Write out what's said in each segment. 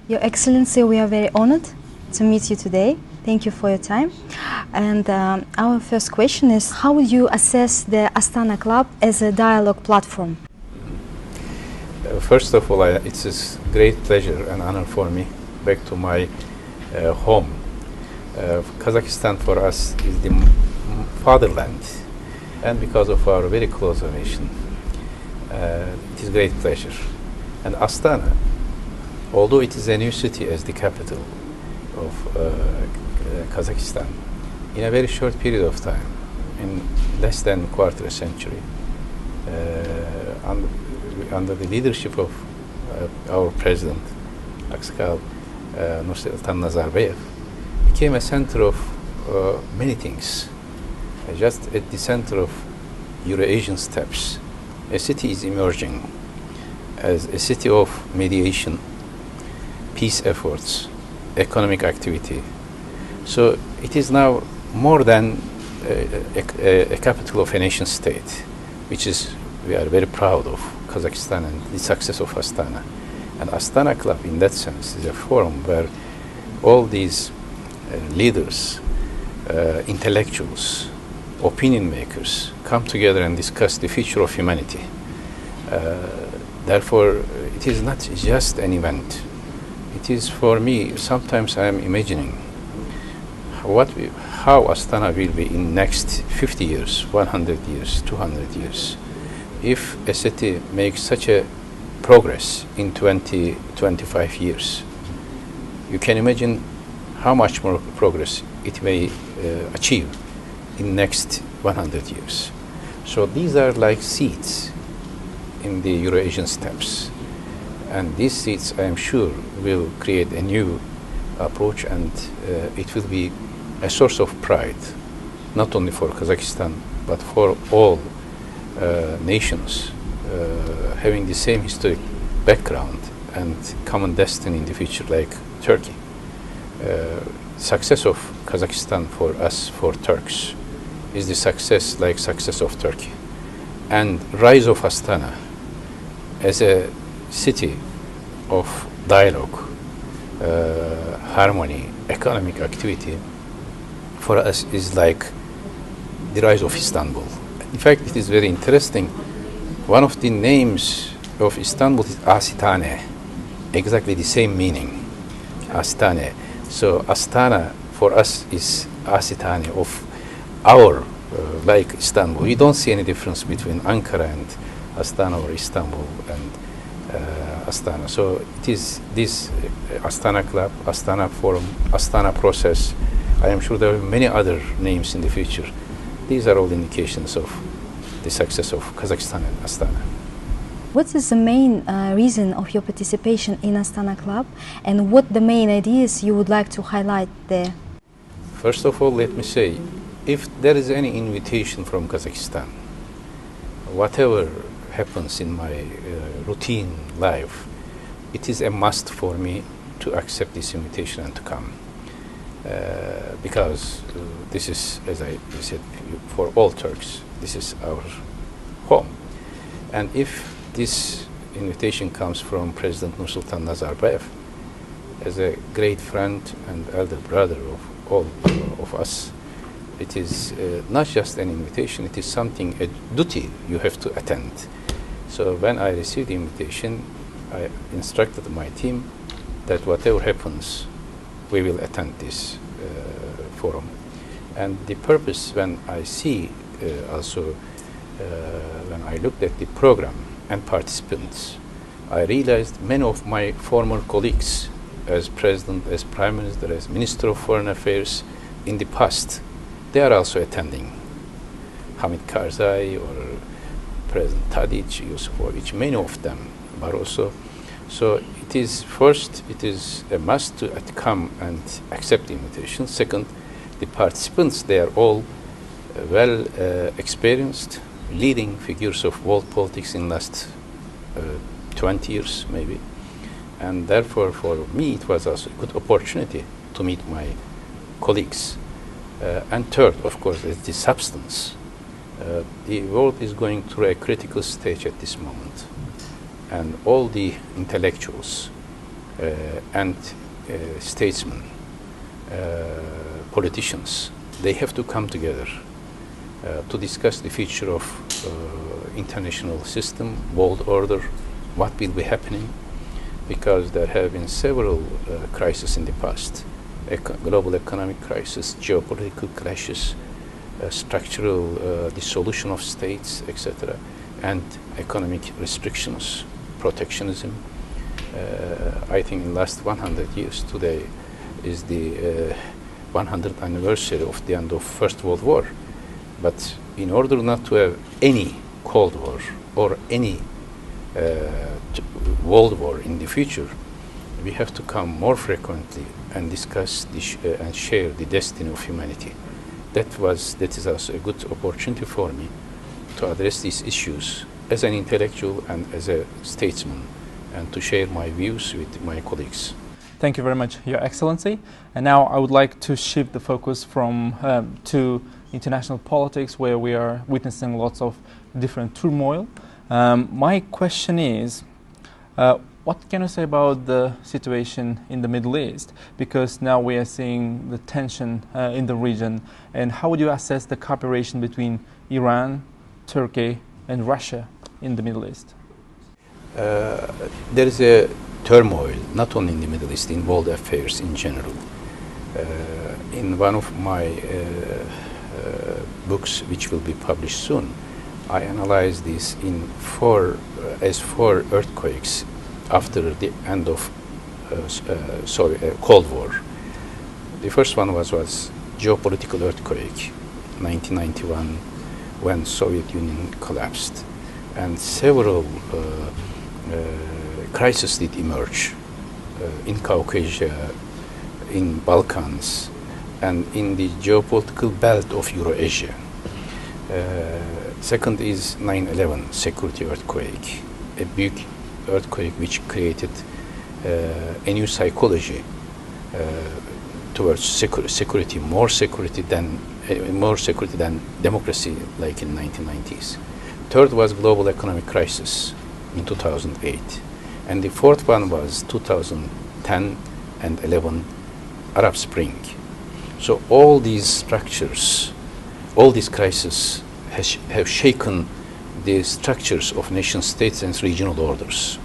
Your Excellency, we are very honored to meet you today. Thank you for your time. And our first question is, how would you assess the Astana Club as a dialogue platform? First of all, it's a great pleasure and honor for me back to my home. Kazakhstan for us is the fatherland, and because of our very close relation, it is a great pleasure. And Astana, although it is a new city as the capital of Kazakhstan, in a very short period of time, in less than a quarter a century, under the leadership of our president, Akskal Nursultan Nazarbayev, became a center of many things. Just at the center of Eurasian steppes, a city is emerging as a city of mediation, peace efforts, economic activity. So it is now more than a capital of a nation state, which is, we are very proud of Kazakhstan and the success of Astana. And Astana Club, in that sense, is a forum where all these leaders, intellectuals, opinion makers come together and discuss the future of humanity. Therefore, it is not just an event. It is, for me, sometimes I am imagining how Astana will be in next 50 years, 100 years, 200 years. If a city makes such a progress in 20, 25 years, you can imagine how much more progress it may achieve in next 100 years. So these are like seeds in the Eurasian steppes. And these seeds, I am sure, will create a new approach, and it will be a source of pride, not only for Kazakhstan, but for all nations having the same historic background and common destiny in the future, like Turkey. Success of Kazakhstan for us, for Turks, is the success of Turkey. And rise of Astana as a city of dialogue, harmony, economic activity, for us is like the rise of Istanbul. In fact, it is very interesting. One of the names of Istanbul is Asitane, exactly the same meaning, Astane. So Astana for us is Asitane of our, like Istanbul. We don't see any difference between Ankara and Astana or Istanbul and Astana. So it is this Astana Club, Astana Forum, Astana Process. I am sure there are many other names in the future. These are all indications of the success of Kazakhstan and Astana. What is the main reason of your participation in Astana Club, and what the main ideas you would like to highlight there? First of all, let me say, if there is any invitation from Kazakhstan, whatever happens in my routine life, it is a must for me to accept this invitation and to come. Because this is, as I said, for all Turks, this is our home. And if this invitation comes from President Nursultan Nazarbayev, as a great friend and elder brother of all of us, it is not just an invitation, it is something, a duty you have to attend. So when I received the invitation, I instructed my team that whatever happens, we will attend this forum. And the purpose, when I see also, when I looked at the program and participants, I realized many of my former colleagues as President, as Prime Minister, as Minister of Foreign Affairs in the past, they are also attending. Hamid Karzai or President Tadic, Yusufovic, many of them, Barroso. So it is, first, it is a must to come and accept the invitation. Second, the participants, they are all well experienced, leading figures of world politics in last 20 years, maybe. And therefore, for me, it was also a good opportunity to meet my colleagues. And third, of course, is the substance. The world is going through a critical stage at this moment. And all the intellectuals, and statesmen, politicians, they have to come together to discuss the future of international system, world order, what will be happening, because there have been several crises in the past, global economic crisis, geopolitical clashes, structural dissolution of states, etc., and economic restrictions, protectionism. I think in the last 100 years, today is the 100th anniversary of the end of First World War. But in order not to have any Cold War or any World War in the future, we have to come more frequently and discuss and share the destiny of humanity. That is also a good opportunity for me to address these issues as an intellectual and as a statesman, and to share my views with my colleagues. Thank you very much, Your Excellency. And now I would like to shift the focus from to international politics, where we are witnessing lots of different turmoil. My question is, what can you say about the situation in the Middle East? Because now we are seeing the tension in the region. And how would you assess the cooperation between Iran, Turkey, and Russia in the Middle East? There is a turmoil, not only in the Middle East, in world affairs in general. In one of my books, which will be published soon, I analyze this in four earthquakes after the end of Cold War. The first one was geopolitical earthquake, 1991, when Soviet Union collapsed, and several crises did emerge in Caucasia, in Balkans, and in the geopolitical belt of Eurasia. Second is 9/11 security earthquake, a big earthquake which created a new psychology towards security, more security than democracy, like in 1990s. Third was global economic crisis in 2008, and the fourth one was 2010 and 11 Arab Spring. So all these structures, all these crises have shaken the structures of nation states and regional orders.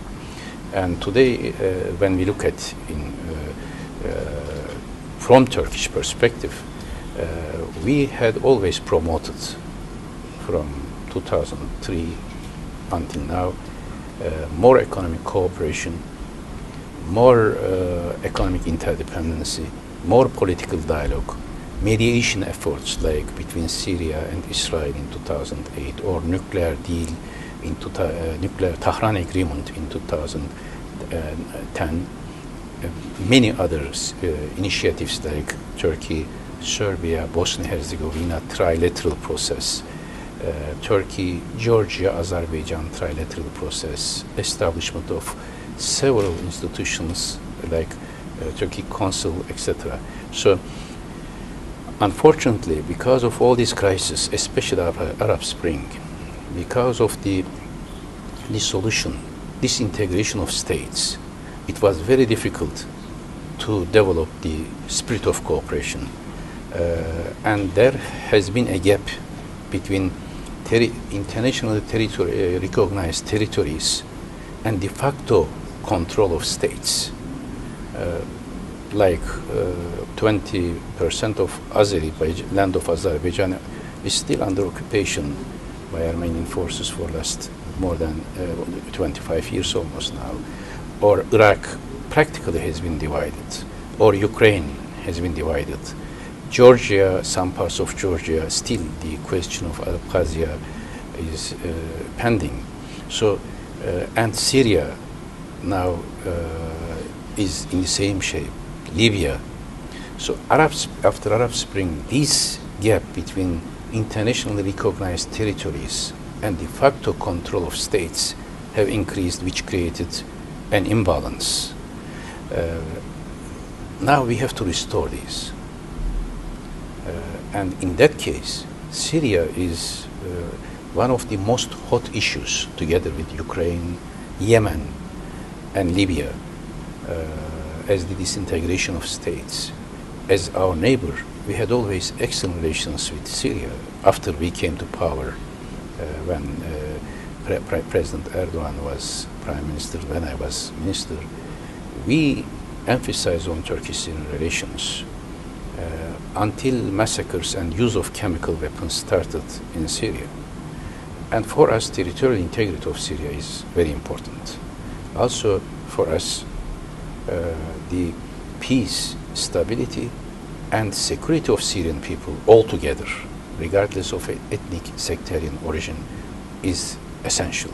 And today, when we look at from Turkish perspective, we had always promoted from 2003 until now more economic cooperation, more economic interdependency, more political dialogue, mediation efforts like between Syria and Israel in 2008, or nuclear deal in nuclear Tehran agreement in 2010. Many others initiatives like Turkey, Serbia, Bosnia-Herzegovina trilateral process, Turkey, Georgia, Azerbaijan trilateral process, establishment of several institutions like Turkey Consul, etc. So, unfortunately, because of all these crises, especially Arab Spring, because of the dissolution, disintegration of states, it was very difficult to develop the spirit of cooperation. And there has been a gap between internationally recognized territories and de facto control of states. Like 20% of land of Azerbaijan is still under occupation by Armenian forces for last more than 25 years almost now. Or Iraq practically has been divided, or Ukraine has been divided. Georgia, some parts of Georgia, still the question of Abkhazia is pending. So, and Syria now is in the same shape. Libya. So after Arab Spring, this gap between internationally recognized territories and de facto control of states have increased, which created an imbalance. Now we have to restore these. And in that case, Syria is one of the most hot issues, together with Ukraine, Yemen, and Libya. as the disintegration of states. As our neighbor, we had always excellent relations with Syria. After we came to power, when President Erdogan was prime minister, when I was minister, we emphasized on Turkish-Syrian relations until massacres and use of chemical weapons started in Syria. And for us, territorial integrity of Syria is very important. Also, for us, the peace, stability, and security of Syrian people altogether, regardless of ethnic, sectarian origin, is essential.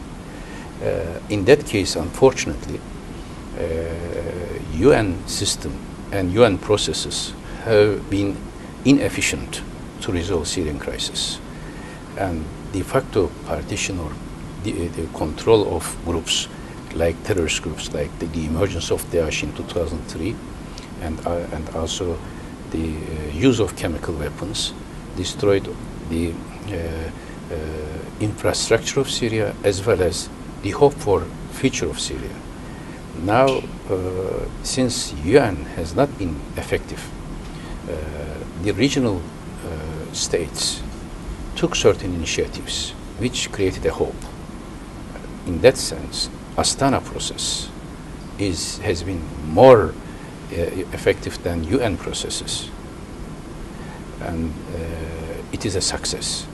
In that case, unfortunately, UN system and UN processes have been inefficient to resolve Syrian crisis. And de facto partition or the control of groups like terrorist groups, like the emergence of Daesh in 2003, and also the use of chemical weapons, destroyed the infrastructure of Syria as well as the hope for future of Syria. Now, since UN has not been effective, the regional states took certain initiatives which created a hope. In that sense, Astana process has been more effective than UN processes, and it is a success.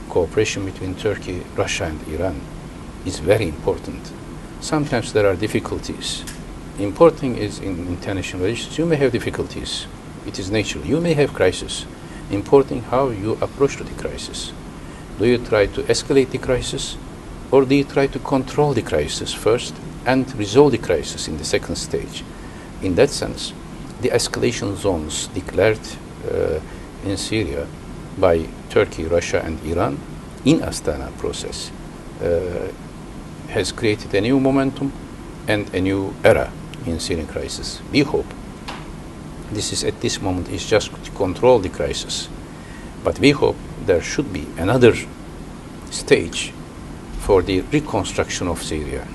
Cooperation between Turkey, Russia, and Iran is very important. Sometimes there are difficulties. Important thing is in international relations, you may have difficulties. It is natural. You may have crisis. Important how you approach to the crisis. Do you try to escalate the crisis, or do you try to control the crisis first and resolve the crisis in the second stage? In that sense, the escalation zones declared in Syria by Turkey, Russia, and Iran in Astana process has created a new momentum and a new era in Syrian crisis. We hope this is at this moment is just to control the crisis, but we hope there should be another stage for the reconstruction of Syria.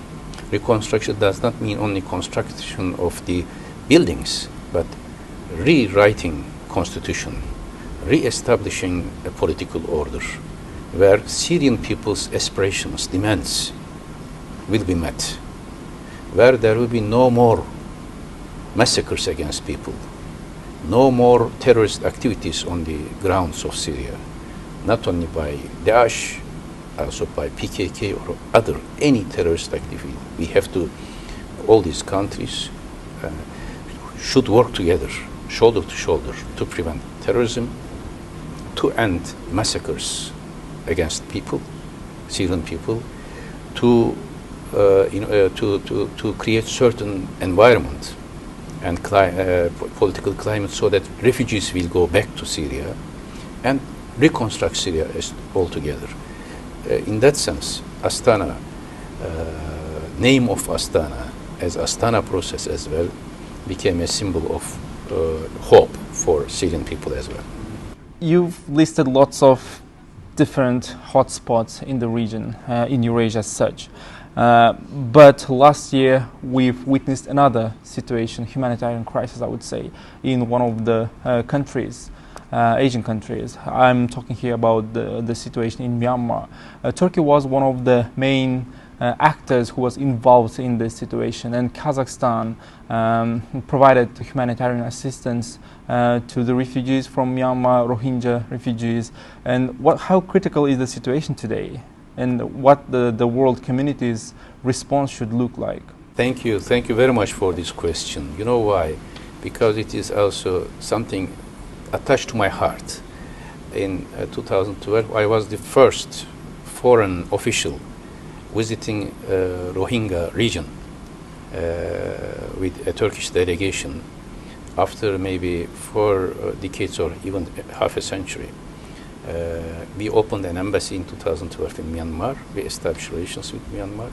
Reconstruction does not mean only construction of the buildings, but rewriting constitution, re-establishing a political order where Syrian people's aspirations, demands will be met, where there will be no more massacres against people, no more terrorist activities on the grounds of Syria, not only by Daesh, also by PKK or other, any terrorist activity. We have to, all these countries should work together, shoulder to shoulder, to prevent terrorism, to end massacres against people, Syrian people, to create certain environment and political climate so that refugees will go back to Syria and reconstruct Syria altogether. In that sense, Astana, name of Astana as Astana process as well, became a symbol of hope for Syrian people as well. You've listed lots of different hotspots in the region, in Eurasia as such. But last year we've witnessed another situation, humanitarian crisis, I would say, in one of the countries, Asian countries. I'm talking here about the situation in Myanmar. Turkey was one of the main actors who was involved in this situation, and Kazakhstan provided humanitarian assistance to the refugees from Myanmar, Rohingya refugees. And how critical is the situation today, and what the world community's response should look like? Thank you very much for this question. You know why? Because it is also something attached to my heart. In 2012, I was the first foreign official visiting Rohingya region with a Turkish delegation after maybe 4 decades or even half a century. We opened an embassy in 2012 in Myanmar. We established relations with Myanmar.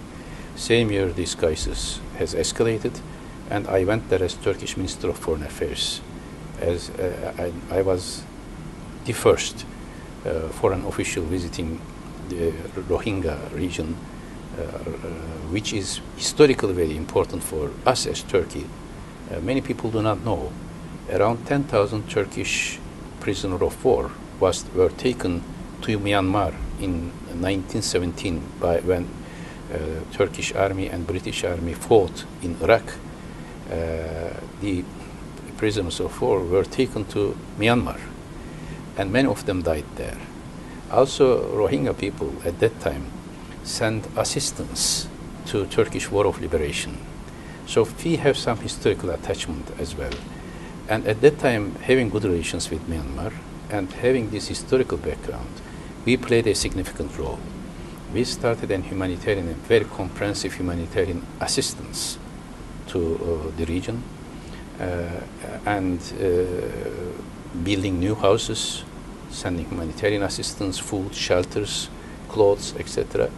Same year, this crisis has escalated, and I went there as Turkish Minister of Foreign Affairs. As I was the first foreign official visiting the Rohingya region which is historically very important for us as Turkey. Many people do not know. Around 10,000 Turkish prisoners of war were taken to Myanmar in 1917 when Turkish army and British army fought in Iraq. The prisoners of war were taken to Myanmar, and many of them died there. Also, Rohingya people at that time sent assistance to Turkish War of Liberation. So we have some historical attachment as well. And at that time, having good relations with Myanmar and having this historical background, we played a significant role. We started a very comprehensive humanitarian assistance to the region and building new houses, sending humanitarian assistance, food, shelters, clothes, etc.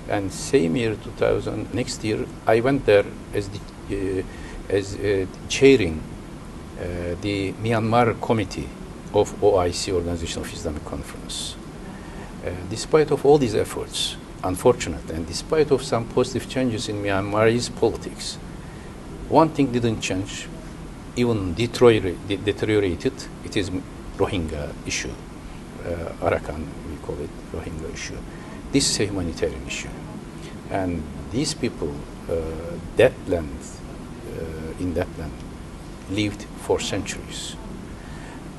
And same year, 2000, next year, I went there as chairing the Myanmar committee of OIC, Organization of Islamic Conference. Despite of all these efforts, unfortunately, and despite of some positive changes in Myanmar's politics, one thing didn't change, even deteriorated. It is Rohingya issue, Arakan, we call it Rohingya issue. This is a humanitarian issue, and these people, in that land, lived for centuries.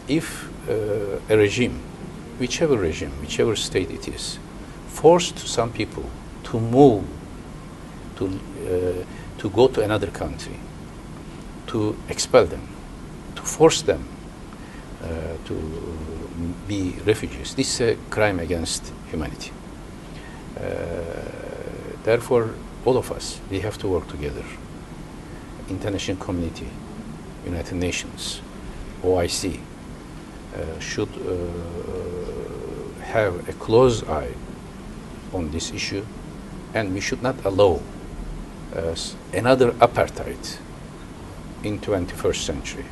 If a regime, whichever state it is, forced some people to move, to go to another country, to expel them, to force them to be refugees, this is a crime against humanity. Therefore, all of us, we have to work together. International community, United Nations, OIC, should have a close eye on this issue, and we should not allow another apartheid in 21st century.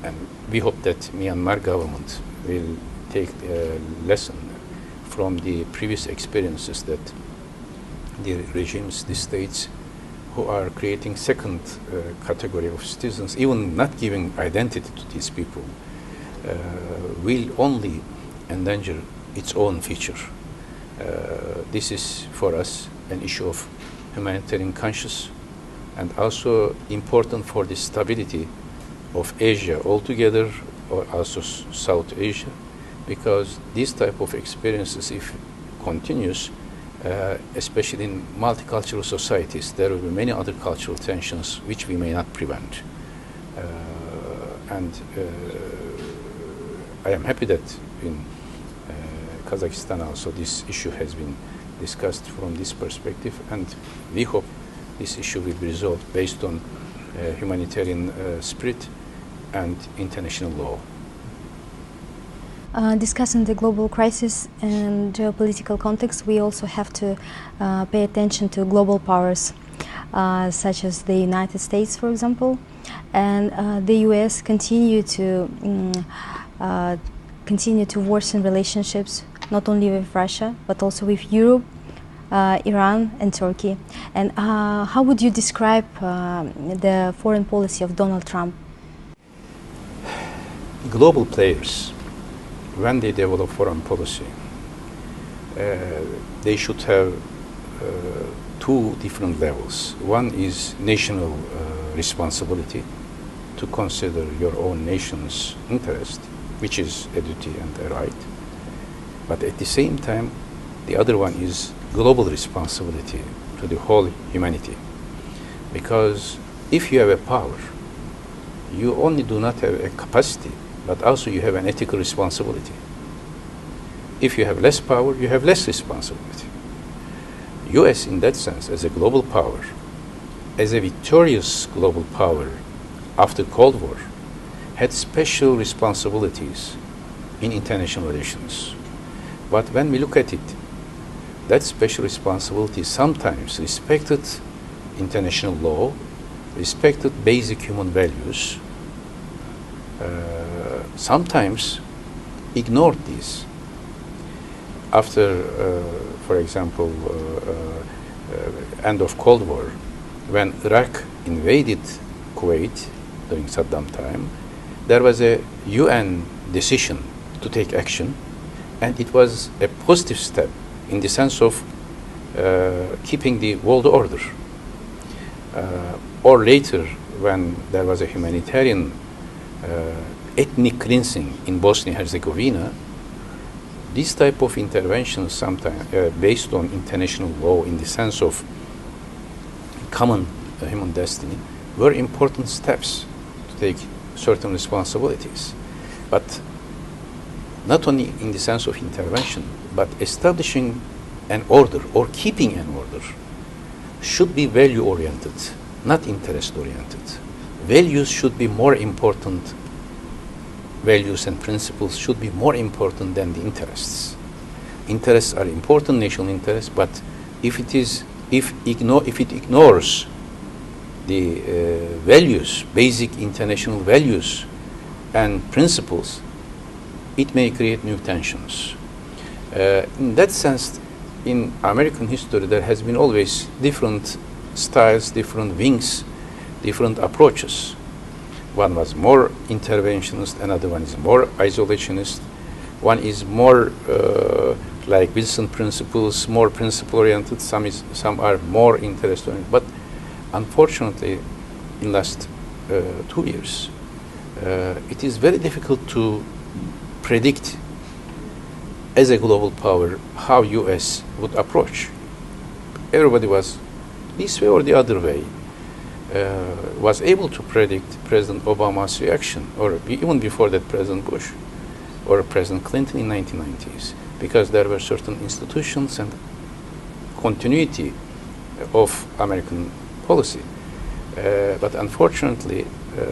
And we hope that Myanmar government will take a lesson from the previous experiences that the regimes, the states who are creating second category of citizens, even not giving identity to these people, will only endanger its own future. This is for us an issue of humanitarian conscience, and also important for the stability of Asia altogether, or also South Asia, because these type of experiences, if continues, especially in multicultural societies, there will be many other cultural tensions which we may not prevent. I am happy that in Kazakhstan also this issue has been discussed from this perspective, and we hope this issue will be resolved based on humanitarian spirit and international law. Discussing the global crisis and geopolitical context, we also have to pay attention to global powers, such as the United States, for example, and the US continue to worsen relationships not only with Russia but also with Europe, Iran, and Turkey. And how would you describe the foreign policy of Donald Trump? Global players, when they develop foreign policy, they should have two different levels. One is national responsibility to consider your own nation's interest, which is a duty and a right. But at the same time, the other one is global responsibility to the whole humanity. Because if you have a power, you only do not have a capacity, but also you have an ethical responsibility. If you have less power, you have less responsibility. US, in that sense, as a global power, as a victorious global power after Cold War, had special responsibilities in international relations. But when we look at it, that special responsibility sometimes respected international law, respected basic human values, sometimes ignored these. After, for example, end of Cold War, when Iraq invaded Kuwait during Saddam time, there was a UN decision to take action, and it was a positive step in the sense of keeping the world order. Or later, when there was a humanitarian ethnic cleansing in Bosnia-Herzegovina, this type of interventions, sometimes based on international law in the sense of common human destiny, were important steps to take certain responsibilities. But not only in the sense of intervention, but establishing an order or keeping an order should be value-oriented, not interest-oriented. Values should be more important. Values and principles should be more important than the interests. Interests are important, national interests, but if it ignores the values, basic international values and principles, it may create new tensions. In that sense, in American history, there has been always different styles, different wings, different approaches. One was more interventionist, another one is more isolationist. One is more like Wilson principles, more principle-oriented. Some are more interest-oriented. But unfortunately, in the last 2 years, it is very difficult to predict as a global power how US would approach. Everybody was this way or the other way. Was able to predict President Obama's reaction, or even before that President Bush or President Clinton in 1990s, because there were certain institutions and continuity of American policy. But unfortunately,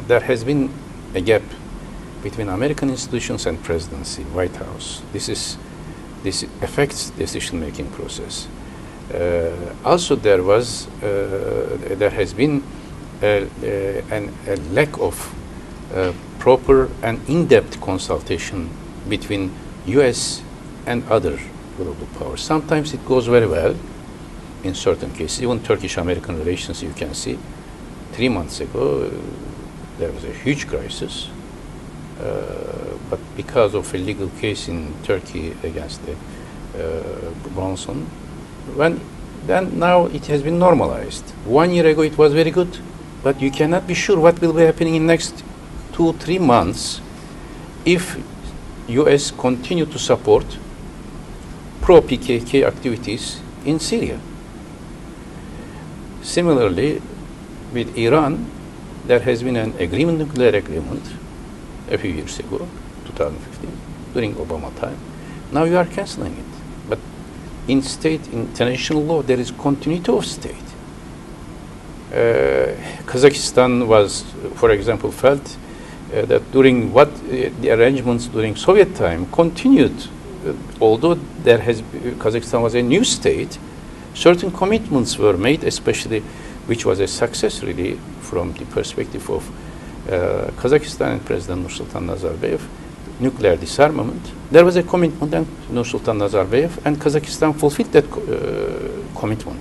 there has been a gap between American institutions and presidency, White House. This affects decision-making process. Also, there has been a lack of proper and in-depth consultation between U.S. and other global powers. Sometimes it goes very well in certain cases. Even Turkish-American relations, you can see. 3 months ago, there was a huge crisis, but because of a legal case in Turkey against Bronson, now it has been normalized. 1 year ago, it was very good. But you cannot be sure what will be happening in the next 2-3 months if U.S. continue to support pro-PKK activities in Syria. Similarly, with Iran, there has been an agreement, nuclear agreement, a few years ago, 2015, during Obama time. Now you are canceling it. But in international law, there is continuity of state. Kazakhstan was, for example, felt that during the arrangements during Soviet time continued, although Kazakhstan was a new state, certain commitments were made, especially which was a success really from the perspective of Kazakhstan and President Nursultan Nazarbayev, nuclear disarmament. There was a commitment, and Nursultan Nazarbayev and Kazakhstan fulfilled that commitment.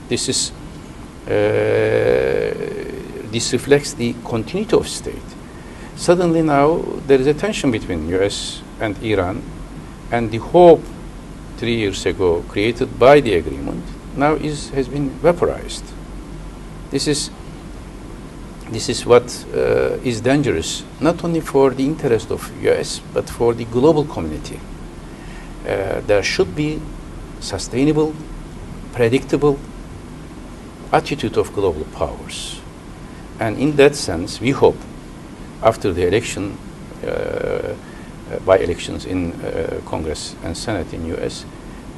This reflects the continuity of state. Suddenly now there is a tension between US and Iran, and the hope 3 years ago created by the agreement now has been vaporized. This is what is dangerous, not only for the interest of US, but for the global community. There should be sustainable, predictable attitude of global powers. And in that sense, we hope after the election, by elections in Congress and Senate in US,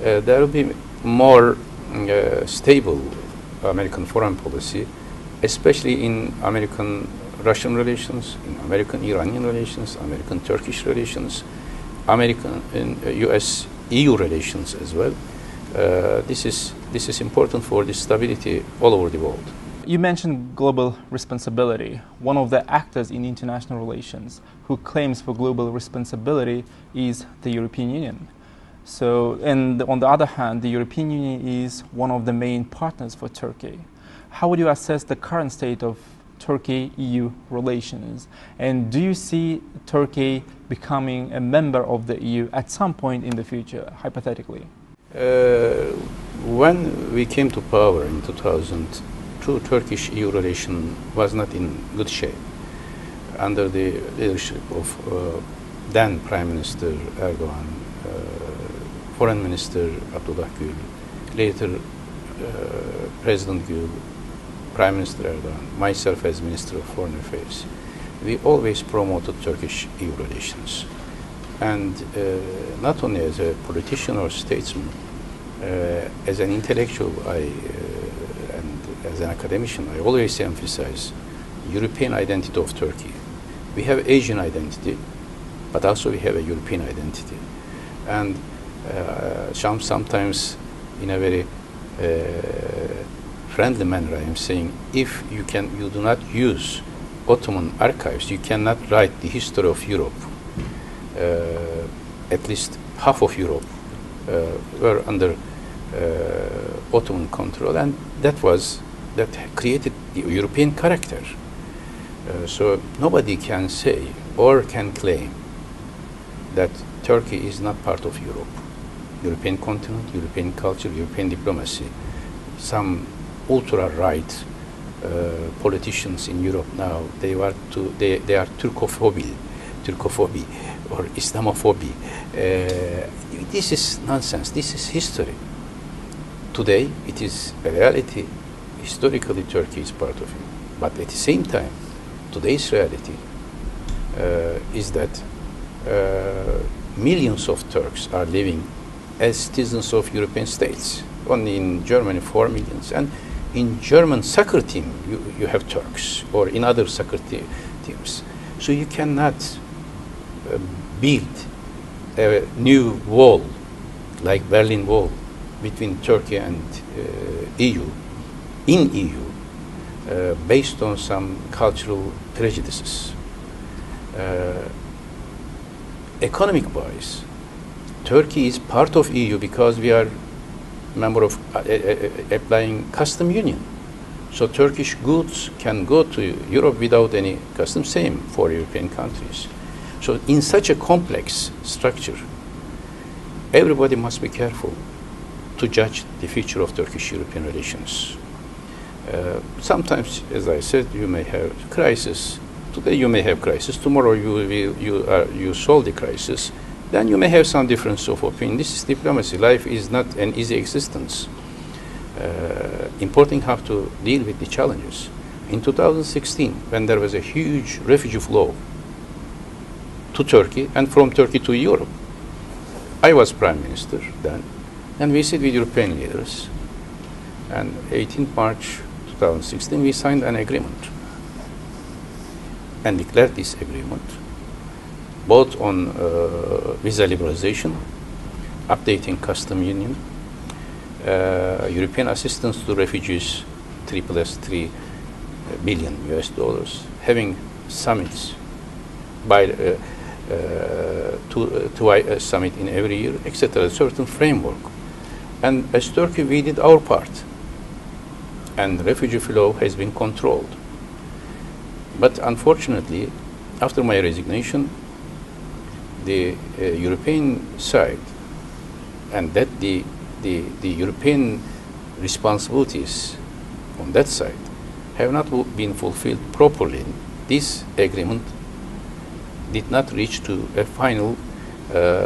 there will be more stable American foreign policy, especially in American-Russian relations, in American-Iranian relations, American-Turkish relations, American and US-EU relations as well. This is important for the stability all over the world. You mentioned global responsibility. One of the actors in international relations who claims for global responsibility is the European Union. So, and on the other hand, the European Union is one of the main partners for Turkey. How would you assess the current state of Turkey-EU relations? And do you see Turkey becoming a member of the EU at some point in the future, hypothetically? When we came to power in 2002, Turkish-EU relation was not in good shape. Under the leadership of then Prime Minister Erdogan, Foreign Minister Abdullah Gül, later President Gül, Prime Minister Erdogan, myself as Minister of Foreign Affairs, we always promoted Turkish-EU relations. And not only as a politician or statesman, as an intellectual and as an academician, I always emphasize European identity of Turkey. We have Asian identity, but also we have a European identity. And sometimes in a very friendly manner, I am saying, if you do not use Ottoman archives, you cannot write the history of Europe. At least half of Europe were under Ottoman control, and that created the European character. So nobody can say or can claim that Turkey is not part of Europe, European continent, European culture, European diplomacy. Some ultra-right politicians in Europe now, they are Turkophobia or Islamophobia. This is nonsense. This is history. Today, it is a reality. Historically, Turkey is part of it. But at the same time, today's reality is that millions of Turks are living as citizens of European states. Only in Germany, 4 million. And in German soccer team, you have Turks, or in other soccer teams. So you cannot build a new wall, like Berlin Wall, between Turkey and EU, in EU, based on some cultural prejudices. Economic-wise, Turkey is part of EU because we are member of applying custom union. So Turkish goods can go to Europe without any custom, same for European countries. So in such a complex structure, everybody must be careful to judge the future of Turkish-European relations. Sometimes, as I said, you may have crisis. Today you may have crisis. Tomorrow you solve the crisis. Then you may have some difference of opinion. This is diplomacy. Life is not an easy existence. Important how to deal with the challenges. In 2016, when there was a huge refugee flow to Turkey and from Turkey to Europe, I was Prime Minister then, and we sit with European leaders. And 18 March 2016, we signed an agreement and declared this agreement both on visa liberalization, updating custom union, European assistance to refugees, 3+3 billion US dollars, having summits by two summit in every year, etc. A certain framework. And as Turkey, we did our part, and refugee flow has been controlled. But unfortunately, after my resignation, the European side, and that the European responsibilities on that side have not been fulfilled properly. This agreement did not reach to a final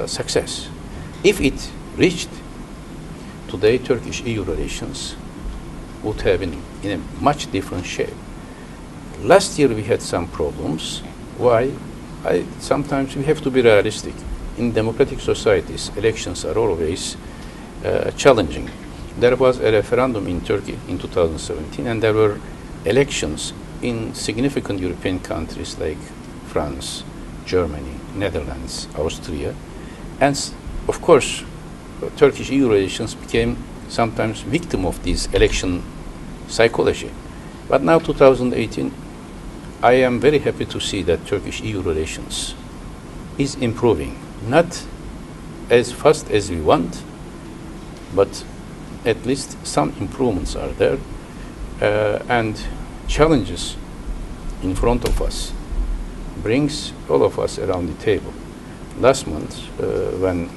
success. If it reached, today Turkish-EU relations would have been in a much different shape. Last year we had some problems. Why? Sometimes we have to be realistic. In democratic societies, elections are always challenging. There was a referendum in Turkey in 2017, and there were elections in significant European countries like France, Germany, Netherlands, Austria. And of course, Turkish-EU relations became sometimes victim of this election psychology. But now 2018, I am very happy to see that Turkish-EU relations is improving, not as fast as we want, but at least some improvements are there, and challenges in front of us brings all of us around the table. Last month, when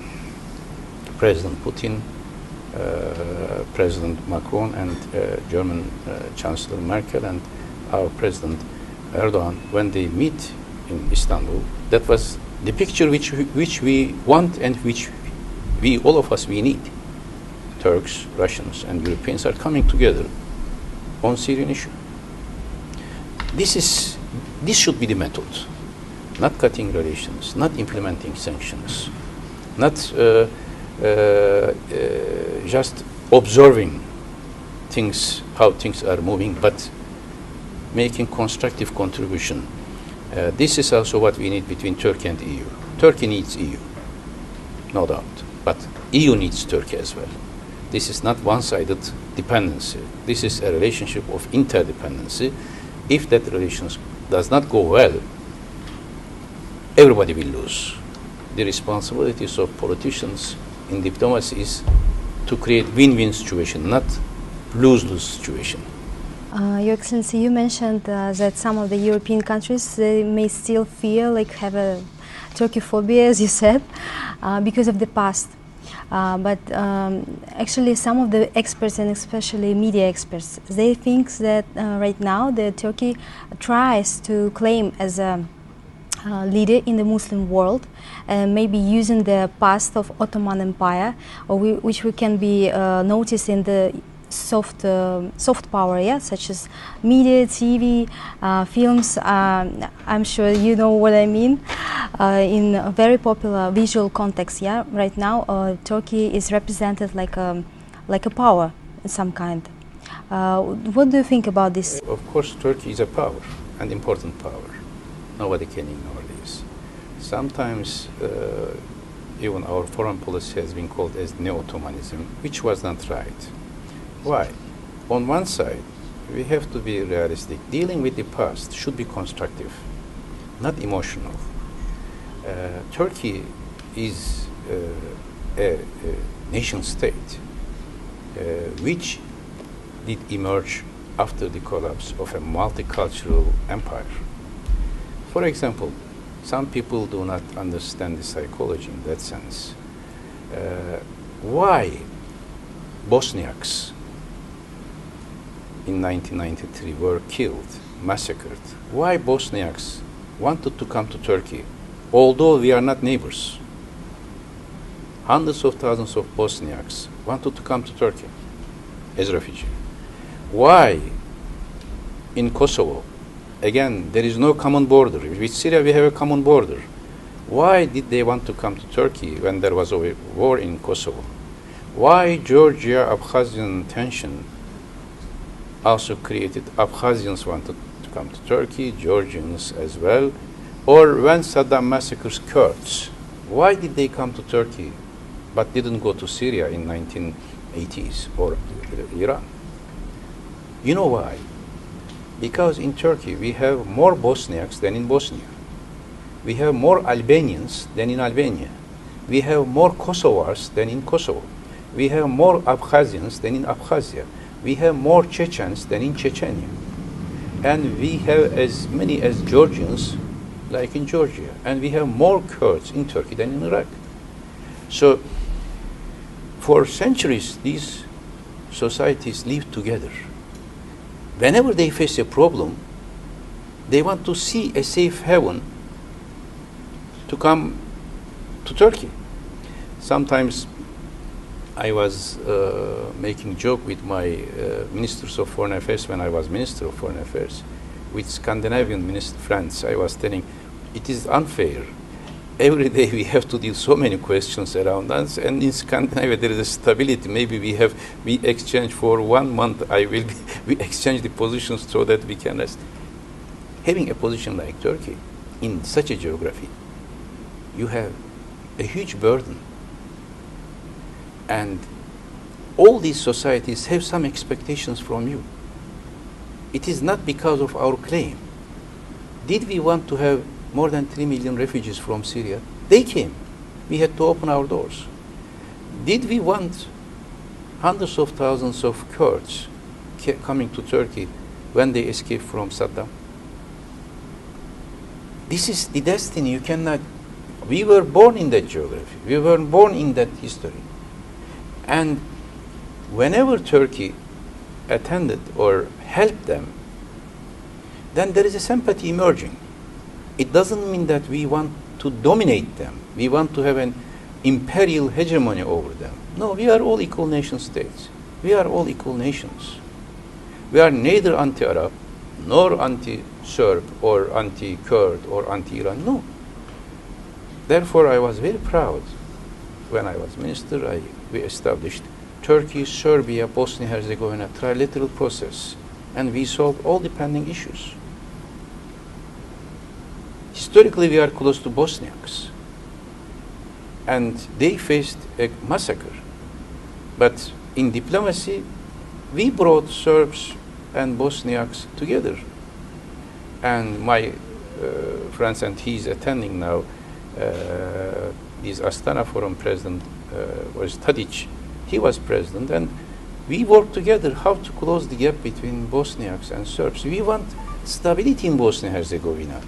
President Putin, President Macron, and German Chancellor Merkel, and our President Erdogan, when they meet in Istanbul, that was the picture which we want and which we, all of us, we need. Turks, Russians, and Europeans are coming together on Syrian issue. This should be the method, not cutting relations, not implementing sanctions, not just observing things, how things are moving, but making constructive contribution. This is also what we need between Turkey and EU. Turkey needs EU, no doubt, but EU needs Turkey as well. This is not one-sided dependency. This is a relationship of interdependency. If that relationship does not go well, everybody will lose. The responsibilities of politicians in diplomacy is to create win-win situation, not lose-lose situation. Your Excellency, you mentioned that some of the European countries, they may still feel like have a Turkey phobia, as you said, because of the past. But actually some of the experts, and especially media experts, they think that right now Turkey tries to claim as a leader in the Muslim world, maybe using the past of Ottoman Empire, or which we can be noticed in the soft power, yeah, such as media, TV, films. I'm sure you know what I mean. In a very popular visual context, yeah. Right now, Turkey is represented like a power in some kind. What do you think about this? Of course, Turkey is a power, an important power. Nobody can ignore this. Sometimes, even our foreign policy has been called as neo-Ottomanism, which was not right. Why? On one side, we have to be realistic. Dealing with the past should be constructive, not emotional. Turkey is a nation state which did emerge after the collapse of a multicultural empire. For example, some people do not understand the psychology in that sense. Why Bosniaks in 1993 were killed, massacred? Why Bosniaks wanted to come to Turkey, although we are not neighbors? Hundreds of thousands of Bosniaks wanted to come to Turkey as refugees. Why in Kosovo? Again, there is no common border. With Syria, we have a common border. Why did they want to come to Turkey when there was a war in Kosovo? Why Georgia-Abkhazian tension also created? Abkhazians wanted to come to Turkey, Georgians as well. Or when Saddam massacres Kurds, why did they come to Turkey but didn't go to Syria in 1980s or Iran? You know why? Because in Turkey we have more Bosniaks than in Bosnia. We have more Albanians than in Albania. We have more Kosovars than in Kosovo. We have more Abkhazians than in Abkhazia. We have more Chechens than in Chechnya. And we have as many as Georgians like in Georgia. And we have more Kurds in Turkey than in Iraq. So for centuries these societies lived together. Whenever they face a problem, they want to see a safe haven to come to Turkey. Sometimes I was making joke with my ministers of foreign affairs when I was Minister of Foreign Affairs, with Scandinavian minister friends. I was telling, it is unfair. Every day we have to deal so many questions around us, and in Scandinavia there is a stability. Maybe we exchange for 1 month. We exchange the positions so that we can rest. Having a position like Turkey in such a geography, you have a huge burden. And all these societies have some expectations from you. It is not because of our claim. Did we want to have more than 3 million refugees from Syria? They came. we had to open our doors. Did we want hundreds of thousands of Kurds coming to Turkey when they escaped from Saddam? This is the destiny. You cannot. We were born in that geography. We were born in that history. And whenever Turkey attended or helped them, then there is a sympathy emerging. It doesn't mean that we want to dominate them. We want to have an imperial hegemony over them. No, we are all equal nation states. We are all equal nations. We are neither anti-Arab, nor anti-Serb, or anti-Kurd, or anti-Iran. No. Therefore, I was very proud when I was minister. We established Turkey, Serbia, Bosnia-Herzegovina trilateral process, and we solved all the pending issues. Historically, we are close to Bosniaks, and they faced a massacre. But in diplomacy, we brought Serbs and Bosniaks together. And my friends, and he's attending now, this Astana Forum president was Tadic. He was president, and we worked together how to close the gap between Bosniaks and Serbs. We want stability in Bosnia-Herzegovina,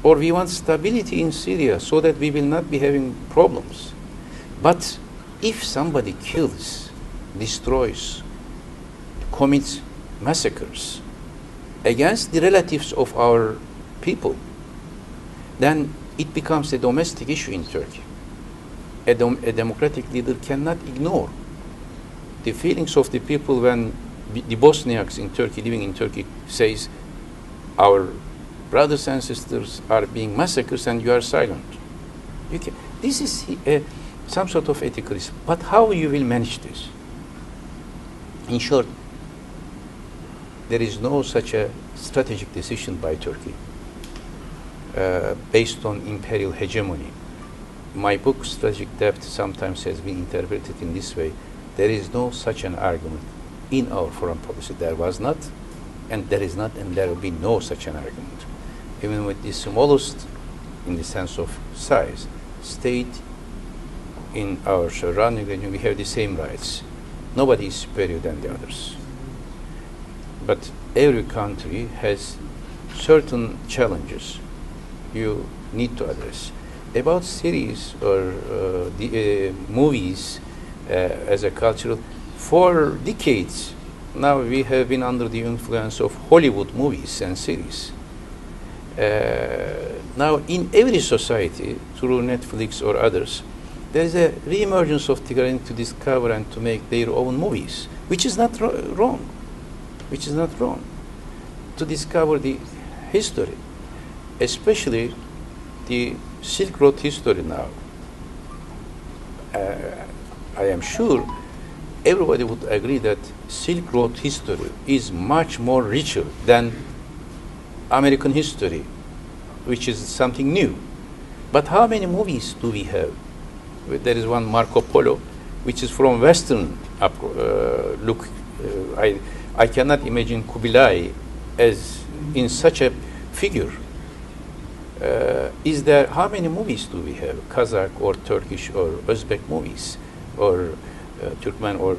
or we want stability in Syria so that we will not be having problems. But if somebody kills, destroys, commits massacres against the relatives of our people, then it becomes a domestic issue in Turkey. A democratic leader cannot ignore the feelings of the people when the Bosniaks in Turkey, living in Turkey, says our brothers and sisters are being massacred and you are silent. This is some sort of ethical risk. But how you will manage this? In short, there is no such a strategic decision by Turkey based on imperial hegemony. My book, Strategic Depth, sometimes has been interpreted in this way. There is no such an argument in our foreign policy. There was not, and there is not, and there will be no such an argument. Even with the smallest, in the sense of size, state in our surrounding region, we have the same rights. Nobody is superior than the others. But every country has certain challenges you need to address. About series or movies as a cultural, for decades now we have been under the influence of Hollywood movies and series. Now in every society, through Netflix or others, there is a re-emergence of Tigran to discover and to make their own movies, which is not wrong. Which is not wrong. To discover the history, especially the Silk Road history now. I am sure everybody would agree that Silk Road history is much more richer than American history, which is something new. But how many movies do we have? There is one, Marco Polo, which is from Western look. I cannot imagine Kubilai as in such a figure. Is there, how many movies do we have? Kazakh or Turkish or Uzbek movies, or Turkmen, or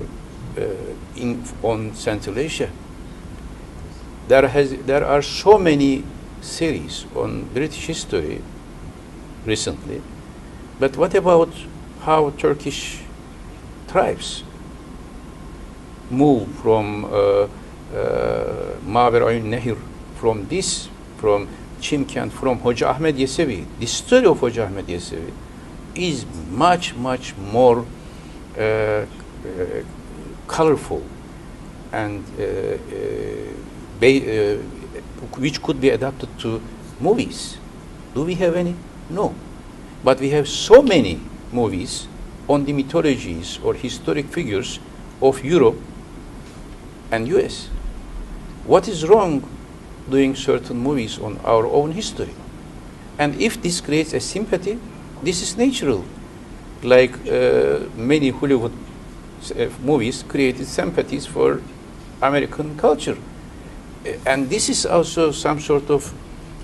on Central Asia? There are so many series on British history recently, but what about how Turkish tribes move from Maver Ayun Nehir, from Chimkent, from Hoca Ahmed Yesevi? The story of Hoca Ahmed Yesevi is much, much more colorful and which could be adapted to movies. Do we have any? No. But we have so many movies on the mythologies or historic figures of Europe and US. What is wrong doing certain movies on our own history? And if this creates a sympathy, this is natural. Like many Hollywood movies created sympathies for American culture. And this is also some sort of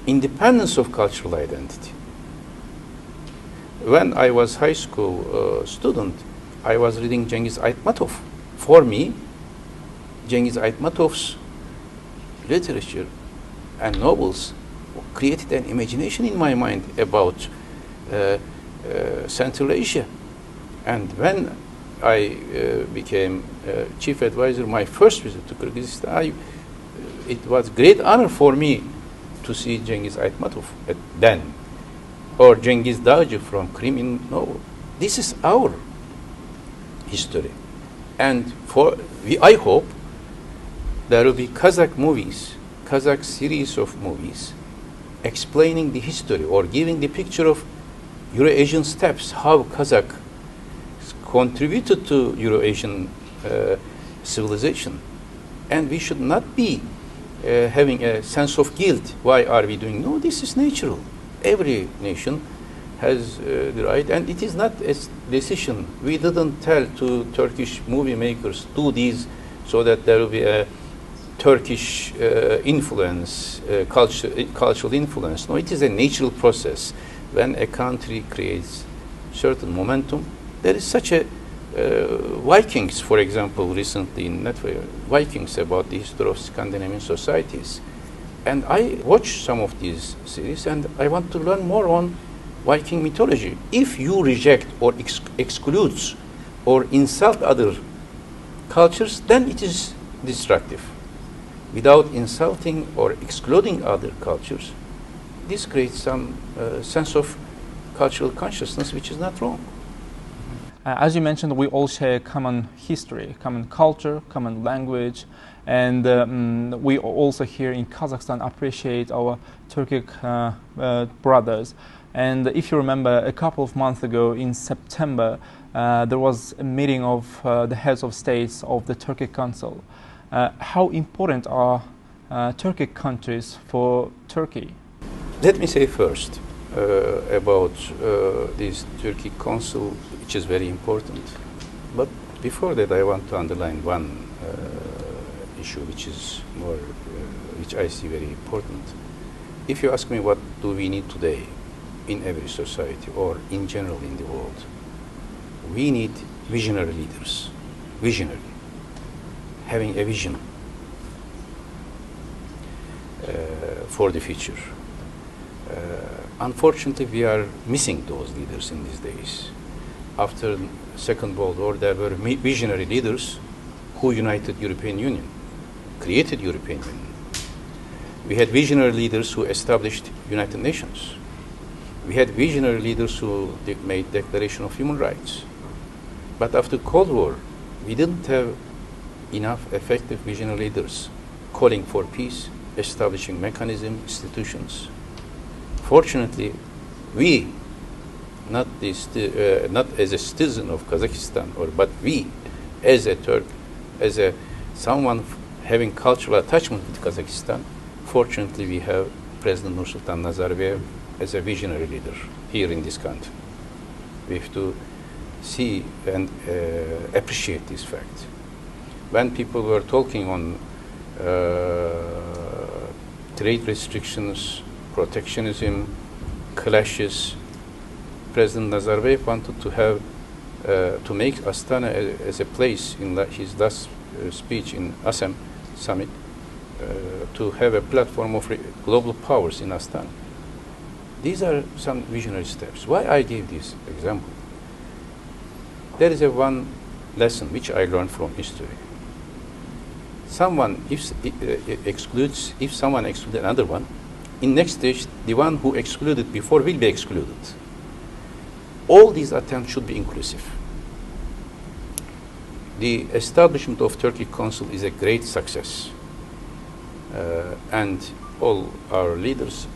independence of cultural identity. when I was high school student, I was reading Cengiz Aytmatov. For me, Cengiz Aytmatov's literature and novels created an imagination in my mind about Central Asia. And when I became chief advisor, my first visit to Kyrgyzstan, it was great honor for me to see Cengiz Aytmatov then, or Cengiz Dağcı from Crimean novel. This is our history. And I hope there will be Kazakh movies, Kazakh series of movies explaining the history or giving the picture of Euro-Asian steppes, how Kazakh contributed to Euro-Asian civilization. And we should not be having a sense of guilt. Why are we doing? No, this is natural. Every nation has the right, and it is not a decision. We didn't tell to Turkish movie makers, do these so that there will be a Turkish influence, cultural influence. No, it is a natural process. When a country creates certain momentum, there is such a Vikings, for example, recently in Netflix, Vikings about the history of Scandinavian societies. And I watched some of these series, and I want to learn more on Viking mythology. If you reject or excludes or insult other cultures, then it is destructive. Without insulting or excluding other cultures, this creates some sense of cultural consciousness, which is not wrong. As you mentioned, we all share common history, common culture, common language, and we also here in Kazakhstan appreciate our Turkic brothers. And if you remember, a couple of months ago in September, there was a meeting of the heads of states of the Turkic Council. How important are Turkic countries for Turkey? Let me say first about this Turkic Council, which is very important. But before that, I want to underline one issue, which is more, which I see very important. If you ask me what do we need today in every society or in general in the world, we need visionary leaders, visionary, having a vision for the future. Unfortunately, we are missing those leaders in these days. After the Second World War, there were visionary leaders who united European Union, created European Union. We had visionary leaders who established United Nations. We had visionary leaders who made Declaration of Human Rights. But after Cold War, we didn't have enough effective visionary leaders calling for peace, establishing mechanisms, institutions. Fortunately, we, not as a citizen of Kazakhstan, but we, as a Turk, as someone having cultural attachment with Kazakhstan, fortunately we have President Nursultan Nazarbayev as a visionary leader here in this country. We have to see and appreciate this fact. When people were talking on trade restrictions, protectionism, clashes, President Nazarbayev wanted to have to make Astana as a place in his last speech in ASEM summit to have a platform of global powers in Astana. These are some visionary steps. Why I gave this example? There is one lesson which I learned from history. Someone if someone excludes another one, in next stage, the one who excluded before will be excluded. All these attempts should be inclusive. The establishment of Turkic Council is a great success. And all our leaders,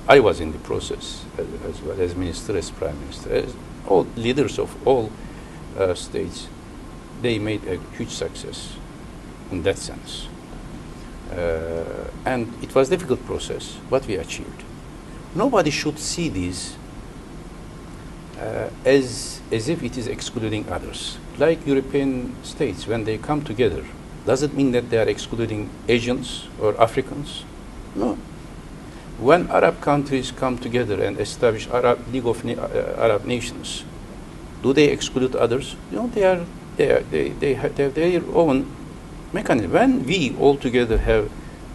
I was in the process as well as minister, as prime minister, as all leaders of all states, they made a huge success in that sense. And it was a difficult process, but we achieved. Nobody should see this as if it is excluding others. Like European states, when they come together, does it mean that they are excluding Asians or Africans? No. when Arab countries come together and establish League of Arab Nations, do they exclude others? No, they have their own mechanism. When we all together have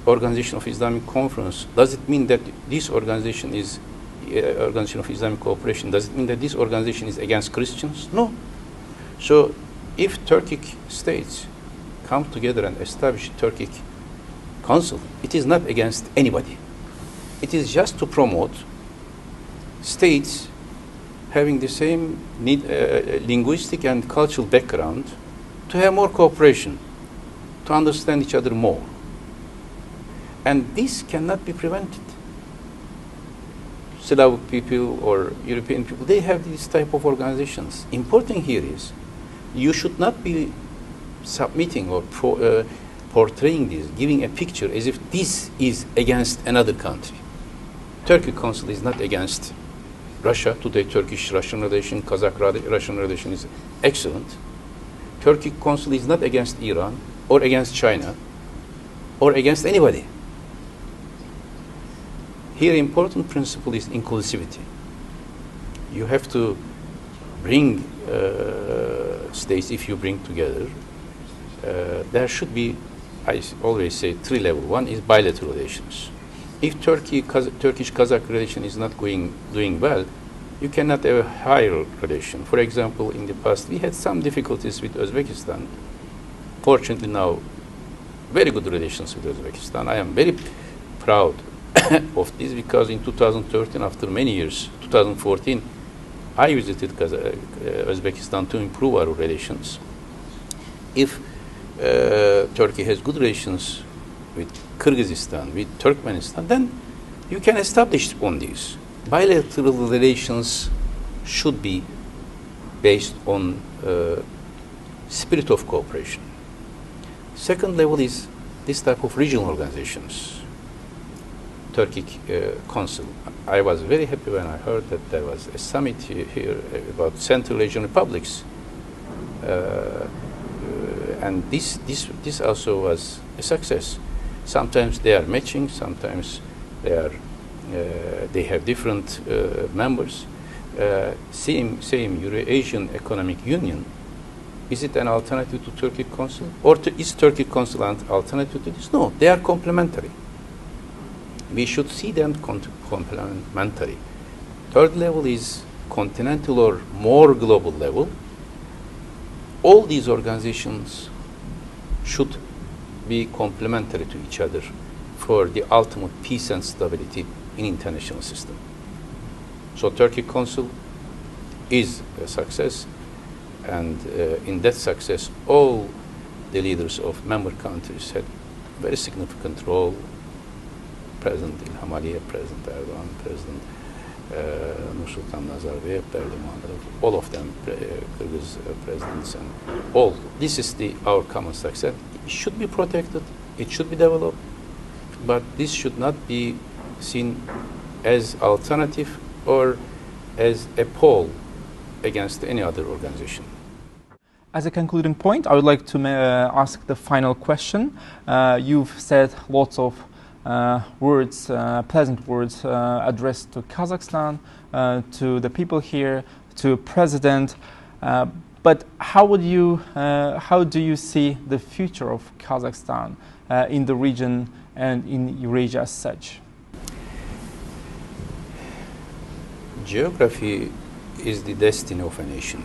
Organization of Islamic Conference, does it mean that this organization is Organization of Islamic Cooperation? Does it mean that this organization is against Christians? No. So, if Turkic states come together and establish Turkic Council, it is not against anybody. It is just to promote states having the same linguistic and cultural background to have more cooperation, to understand each other more. And this cannot be prevented. Slavic people or European people, they have these type of organizations. Important here is you should not be submitting or portraying this, giving a picture as if this is against another country. Turkey Council is not against Russia. Today, Turkish-Russian relation, Kazakh-Russian relation is excellent. Turkey Council is not against Iran or against China or against anybody. Here, important principle is inclusivity. You have to bring states, if you bring together, there should be, I always say, 3 levels. One is bilateral relations. If Turkish-Kazakh relation is not doing well, you cannot have a higher relation. For example, in the past, we had some difficulties with Uzbekistan. Fortunately now, very good relations with Uzbekistan. I am very proud of this because in 2013, after many years, 2014, I visited Uzbekistan to improve our relations. If Turkey has good relations with Kyrgyzstan, with Turkmenistan, then you can establish on these. Bilateral relations should be based on spirit of cooperation. Second level is this type of regional organizations. Turkic Council. I was very happy when I heard that there was a summit here about Central Asian republics. And this also was a success. Sometimes they are matching, sometimes they have different members. Same Euro-Asian Economic Union. Is it an alternative to Turkic Council? Or is Turkic Council an alternative to this? No, they are complementary. We should see them complementary. Third level is continental or more global level. All these organizations should be complementary to each other for the ultimate peace and stability in international system. So Turkic Council is a success, and in that success, all the leaders of member countries had very significant role. President İlham Aliyev, President Erdogan, President Nursultan Nazarbayev, all of them, Kyrgyz presidents, and all. This is our common success. It should be protected, it should be developed, but this should not be seen as alternative or as a pole against any other organization. As a concluding point, I would like to ask the final question. You've said lots of words, pleasant words addressed to Kazakhstan, to the people here, to President. But how do you see the future of Kazakhstan in the region and in Eurasia as such? Geography is the destiny of a nation.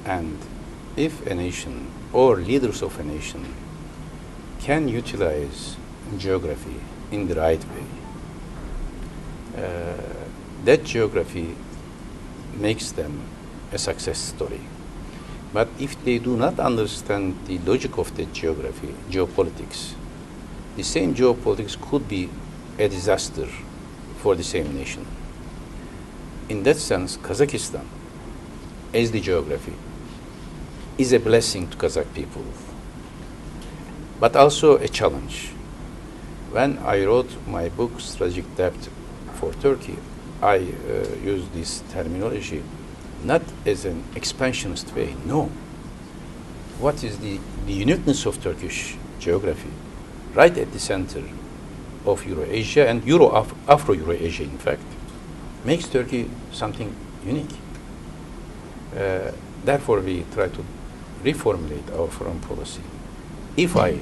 And if a nation or leaders of a nation can utilize geography in the right way, that geography makes them a success story. But if they do not understand the logic of that geography, geopolitics, the same geopolitics could be a disaster for the same nation. In that sense, Kazakhstan, as the geography, is a blessing to Kazakh people, but also a challenge. When I wrote my book, Strategic Debt for Turkey, I used this terminology not as an expansionist way, no. What is the uniqueness of Turkish geography? Right at the center of Eurasia and Afro-Eurasia, in fact, makes Turkey something unique. Therefore, we try to reformulate our foreign policy. If I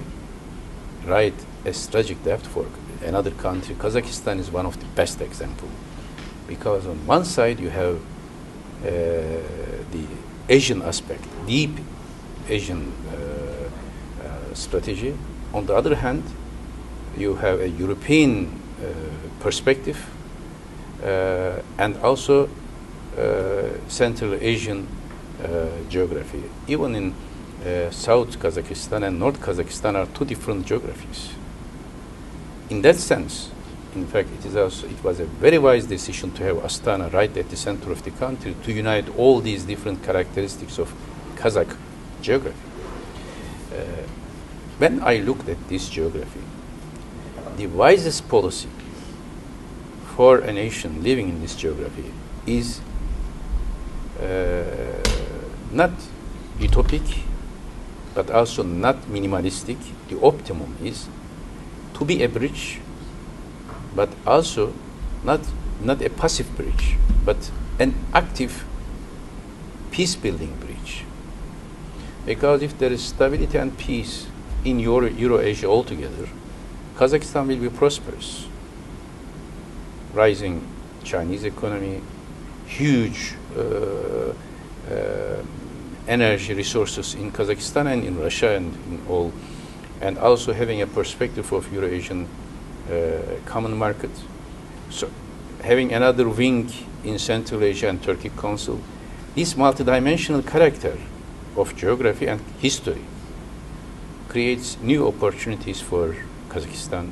write a strategic draft for another country, Kazakhstan is one of the best examples, because on one side you have the Asian aspect, deep Asian strategy. On the other hand, you have a European perspective and also Central Asian geography. Even in South Kazakhstan and North Kazakhstan are two different geographies. In that sense, in fact, it was a very wise decision to have Astana right at the center of the country to unite all these different characteristics of Kazakh geography. When I looked at this geography, the wisest policy for a nation living in this geography is not utopic, but also not minimalistic. The optimum is to be a bridge, but also not a passive bridge, but an active peace-building bridge. Because if there is stability and peace in Eurasia altogether, Kazakhstan will be prosperous. Rising Chinese economy, huge energy resources in Kazakhstan and in Russia and in all, and also having a perspective of Eurasian common market. So having another wing in Central Asia and Turkic Council, this multidimensional character of geography and history creates new opportunities for Kazakhstan.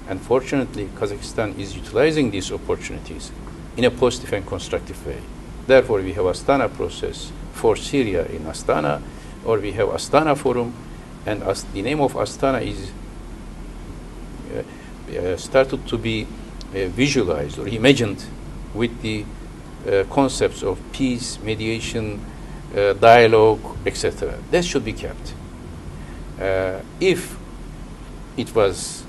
And fortunately, Kazakhstan is utilizing these opportunities in a positive and constructive way. Therefore, we have Astana process for Syria in Astana, or we have Astana Forum, and the name of Astana is started to be visualized or imagined with the concepts of peace, mediation, dialogue, etc. That should be kept. If it was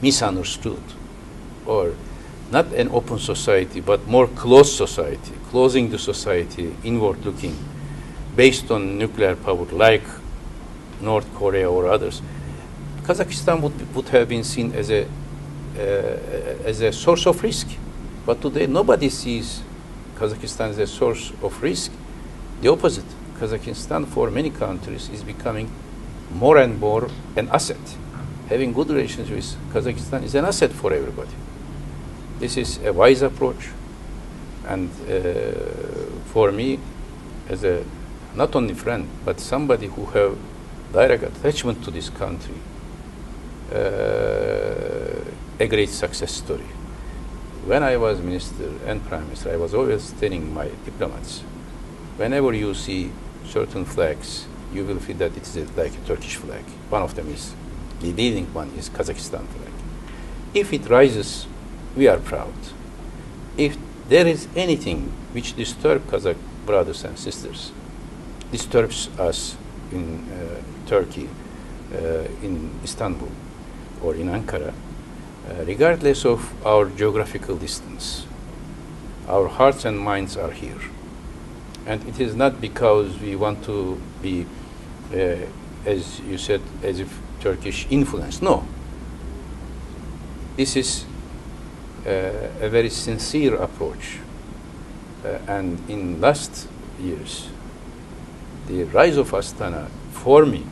misunderstood, or not an open society, but more closed society, closing the society, inward-looking, based on nuclear power, like North Korea or others, Kazakhstan would have been seen as a source of risk. But today, nobody sees Kazakhstan as a source of risk. The opposite. Kazakhstan, for many countries, is becoming more and more an asset. Having good relations with Kazakhstan is an asset for everybody. This is a wise approach, and for me, as a not only friend, but somebody who have direct attachment to this country, a great success story. When I was minister and prime minister, I was always telling my diplomats, whenever you see certain flags, you will feel that it is like a Turkish flag. One of them is, the leading one is Kazakhstan flag. If it rises, we are proud. If there is anything which disturbs Kazakh brothers and sisters, disturbs us in Turkey, in Istanbul, or in Ankara, regardless of our geographical distance, our hearts and minds are here. And it is not because we want to be, as you said, as if Turkish influence. No. This is a very sincere approach. And in last years, the rise of Astana, for me,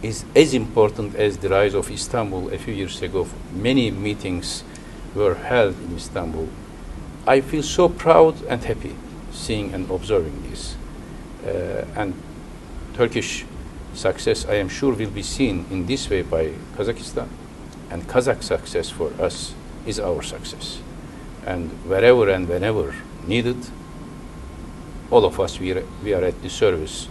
is as important as the rise of Istanbul a few years ago. Many meetings were held in Istanbul. I feel so proud and happy seeing and observing this. And Turkish success, I am sure, will be seen in this way by Kazakhstan. And Kazakh success for us is our success. And wherever and whenever needed, all of us, we are at the service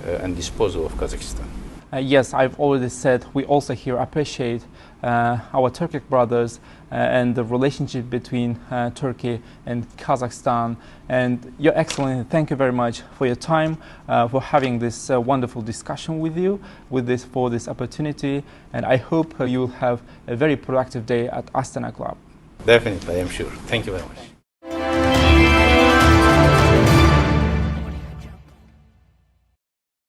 and disposal of Kazakhstan. Yes, I've already said we also here appreciate our Turkic brothers and the relationship between Turkey and Kazakhstan. And Your Excellency, thank you very much for your time, for having this wonderful discussion with you, for this opportunity. And I hope you will have a very productive day at Astana Club. Definitely, I am sure. Thank you very much.